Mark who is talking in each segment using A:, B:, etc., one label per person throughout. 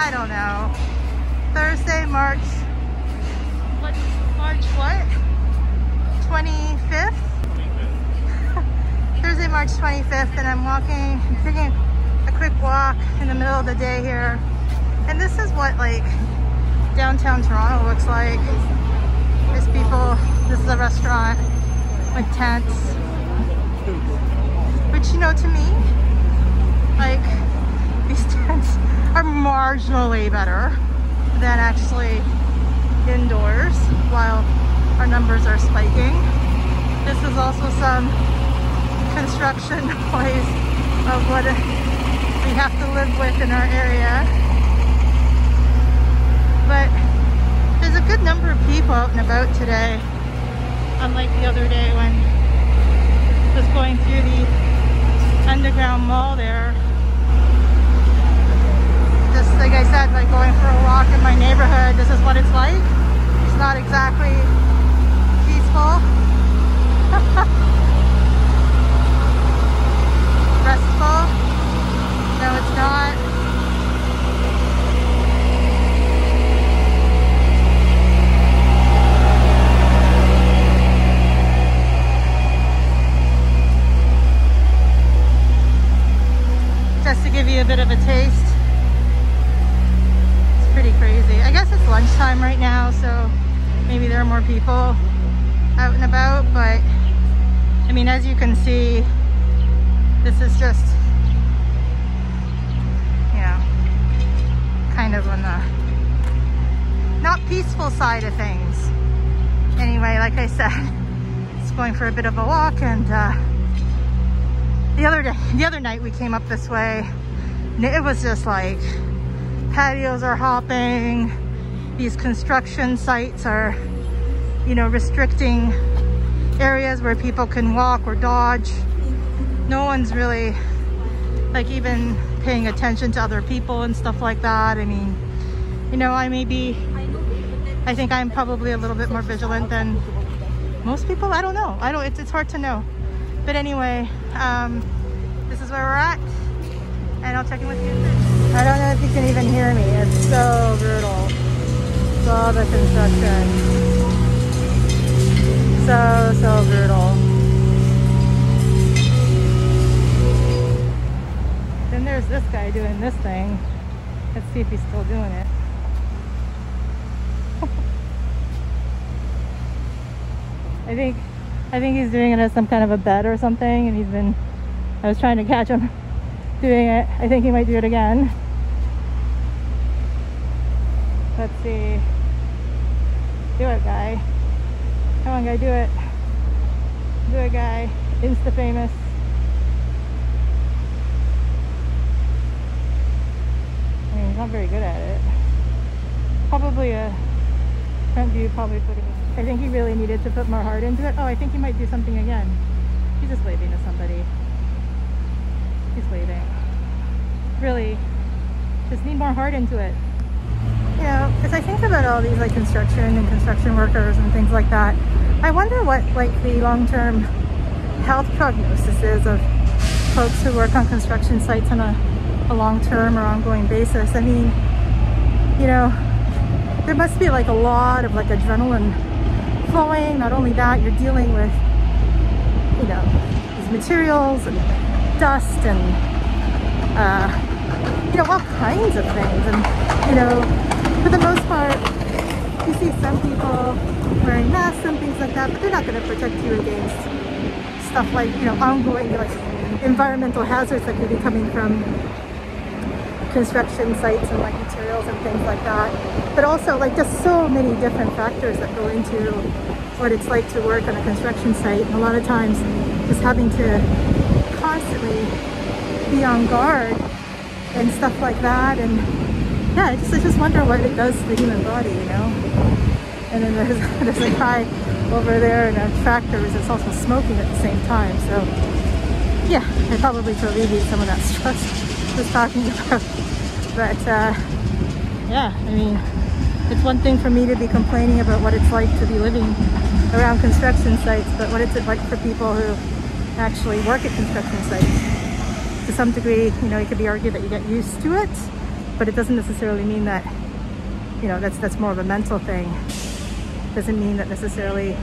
A: I don't know. Thursday, March what? 25th? Thursday, March 25th, and I'm taking a quick walk in the middle of the day here. And this is what like downtown Toronto looks like. There's people, this is a restaurant with tents. Which, you know, to me, like, these tents are marginally better than actually indoors while our numbers are spiking. This is also some construction noise of what we have to live with in our area. But there's a good number of people out and about today, unlike the other day when I was going through the underground mall there. Just like I said, like going for a walk in my neighborhood, this is what it's like. It's not exactly peaceful. Restful. No, it's not. Just to give you a bit of a taste. It's pretty crazy. I guess it's lunchtime right now, so maybe there are more people out and about, but I mean, as you can see, this is just, you know, kind of on the not peaceful side of things. Anyway, like I said, just going for a bit of a walk, and the other night we came up this way, and it was just like patios are hopping, these construction sites are, you know, restricting areas where people can walk or dodge. No one's really like even paying attention to other people and stuff like that. I mean, you know, I think I'm probably a little bit more vigilant than most people. I don't know. It's hard to know. But anyway, this is where we're at, and I'll check in with you soon. I don't know if you can even hear me. It's so brutal. It's all the construction. So brutal. Then there's this guy doing this thing. Let's see if he's still doing it. I think he's doing it as some kind of a bet or something, and I was trying to catch him doing it. I think he might do it again. Let's see. Do it, guy. Come on, guy, do it. Do it, guy. Insta-famous. I mean, he's not very good at it. Probably a front view, probably put it. I think he really needed to put more heart into it. Oh, I think he might do something again. He's just waving to somebody. He's waving. Really, just need more heart into it. You know, as I think about all these like construction and construction workers and things like that, I wonder what like the long-term health prognosis is of folks who work on construction sites on a long-term or ongoing basis. I mean, you know, there must be like a lot of like adrenaline flowing. Not only that, you're dealing with, you know, these materials and dust and you know, all kinds of things. And you know, for the most part, you see some people wearing masks and things like that, but they're not going to protect you against stuff like, you know, ongoing like environmental hazards that could be coming from construction sites and like materials and things like that. But also like just so many different factors that go into what it's like to work on a construction site, and a lot of times just having to constantly be on guard and stuff like that. And yeah, I just wonder what it does to the human body, you know. And then there's a guy over there in a tractor that's also smoking at the same time. So yeah, I probably to alleviate some of that stress I was talking about. But yeah, I mean, it's one thing for me to be complaining about what it's like to be living around construction sites, but what is it like for people who actually work at construction sites? To some degree, you know, it could be argued that you get used to it, but it doesn't necessarily mean that, you know, that's more of a mental thing. Doesn't mean that necessarily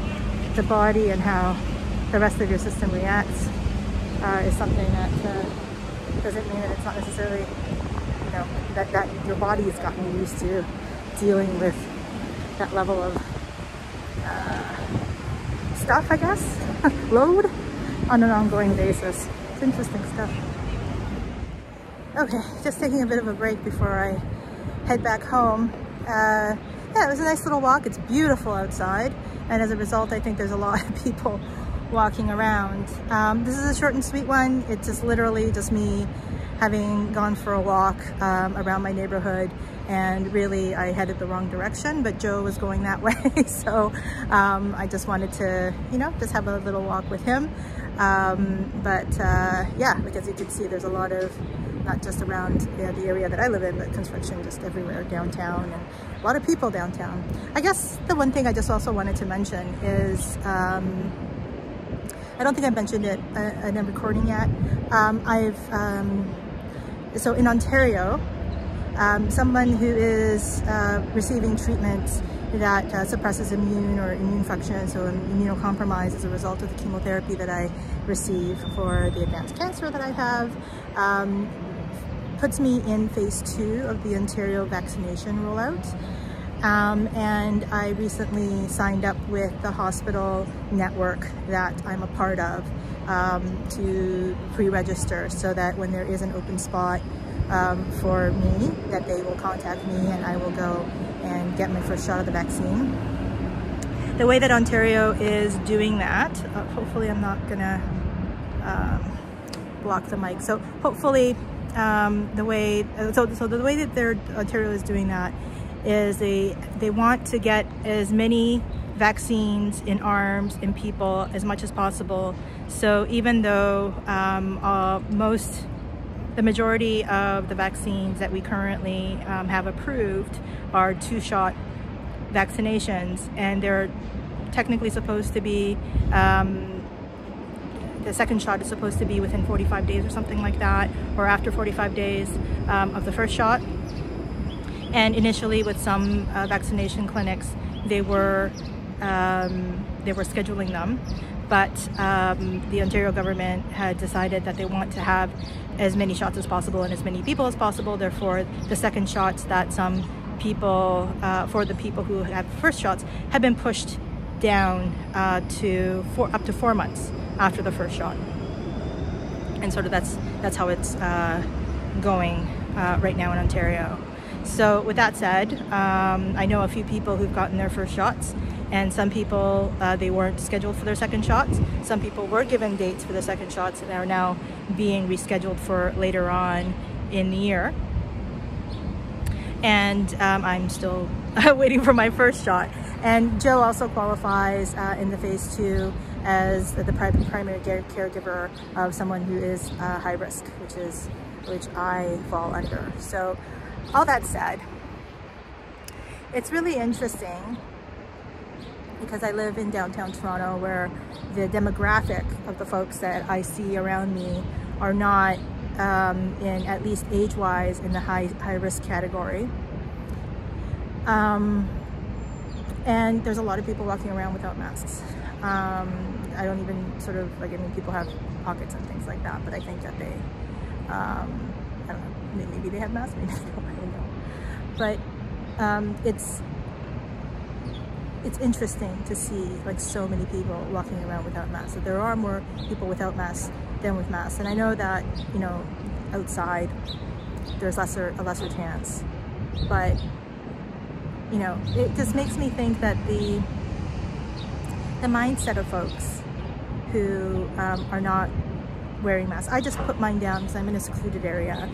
A: the body and how the rest of your system reacts is something that doesn't mean that it's not necessarily, you know, that your body has gotten used to dealing with that level of stuff, I guess, load on an ongoing basis. It's interesting stuff. Okay, just taking a bit of a break before I head back home. Yeah, it was a nice little walk. It's beautiful outside, and as a result, I think there's a lot of people walking around. This is a short and sweet one. It's just literally just me having gone for a walk around my neighborhood, and really I headed the wrong direction, but Joe was going that way. So I just wanted to, you know, just have a little walk with him. Yeah, like as you can see, there's a lot of, not just around the area that I live in, but construction just everywhere downtown, and a lot of people downtown. I guess the one thing I just also wanted to mention is, I don't think I mentioned it in a recording yet. So in Ontario, someone who is receiving treatment that suppresses immune function, so immunocompromised as a result of the chemotherapy that I receive for the advanced cancer that I have, puts me in phase 2 of the Ontario vaccination rollout. And I recently signed up with the hospital network that I'm a part of to pre-register, so that when there is an open spot for me, that they will contact me and I will go and get my first shot of the vaccine. The way that Ontario is doing that, hopefully I'm not gonna block the mic. So hopefully the way that Ontario is doing that is they want to get as many vaccines in arms in people as much as possible. So even though the majority of the vaccines that we currently have approved are 2-shot vaccinations, and they're technically supposed to be, the second shot is supposed to be within 45 days or something like that, or after 45 days of the first shot. And initially with some vaccination clinics, they were scheduling them, but the Ontario government had decided that they want to have as many shots as possible and as many people as possible. Therefore, the second shots that some people, for the people who have first shots, have been pushed down to up to 4 months after the first shot. And sort of that's how it's going right now in Ontario. So with that said, I know a few people who've gotten their first shots, and some people, they weren't scheduled for their second shots. Some people were given dates for their second shots and are now being rescheduled for later on in the year. And I'm still waiting for my first shot. And Joe also qualifies in the phase 2 as the primary caregiver of someone who is high risk, which I fall under. So all that said, it's really interesting because I live in downtown Toronto, where the demographic of the folks that I see around me are not, in at least age-wise, in the high risk category. And there's a lot of people walking around without masks. I don't even sort of, like, I mean, people have pockets and things like that, but I think that they, I don't know, maybe they have masks, maybe they don't, I don't know. But it's interesting to see, like, so many people walking around without masks. So there are more people without masks than with masks. And I know that, you know, outside there's a lesser chance, but you know, it just makes me think that the mindset of folks who are not wearing masks. I just put mine down because I'm in a secluded area.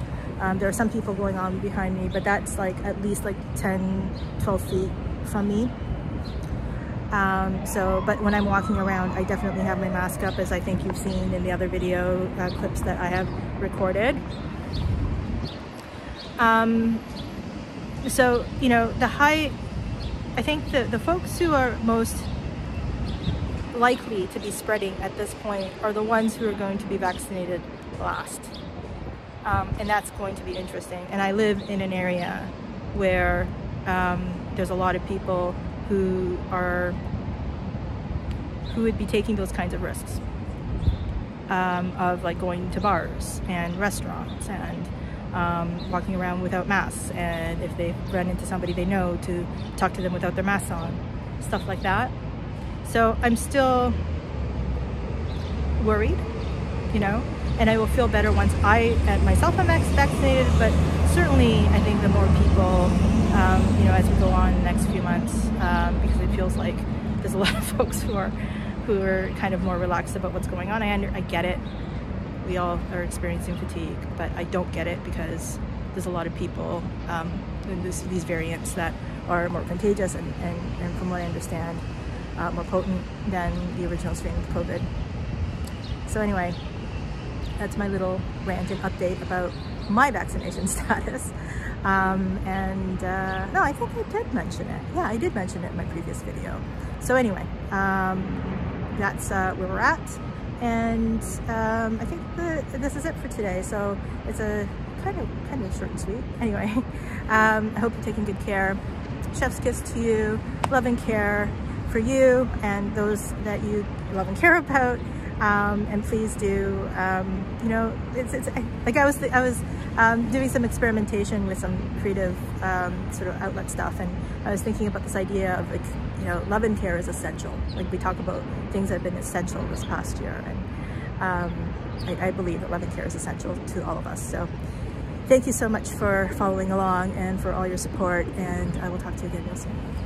A: There are some people going on behind me, but that's like at least like 10, 12 feet from me. But when I'm walking around, I definitely have my mask up, as I think you've seen in the other video clips that I have recorded. So, you know, I think the folks who are most likely to be spreading at this point are the ones who are going to be vaccinated last. And that's going to be interesting. And I live in an area where there's a lot of people who would be taking those kinds of risks of like going to bars and restaurants and walking around without masks, and if they run into somebody they know, to talk to them without their masks on, stuff like that. So I'm still worried, you know, and I will feel better once I myself am vaccinated, but certainly I think the more people, you know, as we go on in the next few months, because it feels like there's a lot of folks who are kind of more relaxed about what's going on. I get it. We all are experiencing fatigue, but I don't get it because there's a lot of people in these variants that are more contagious and from what I understand, more potent than the original strain of COVID. So anyway, that's my little rant and update about my vaccination status. No, I think I did mention it. Yeah, I did mention it in my previous video. So anyway, that's where we're at. And I think this is it for today. So it's a kind of short and sweet. Anyway, I hope you're taking good care. Chef's kiss to you. Love and care for you and those that you love and care about. And please do, you know, it's like I was doing some experimentation with some creative sort of outlet stuff, and I was thinking about this idea of, like, you know, love and care is essential. Like, we talk about things that have been essential this past year, and I believe that love and care is essential to all of us. So thank you so much for following along and for all your support, and I will talk to you again real soon.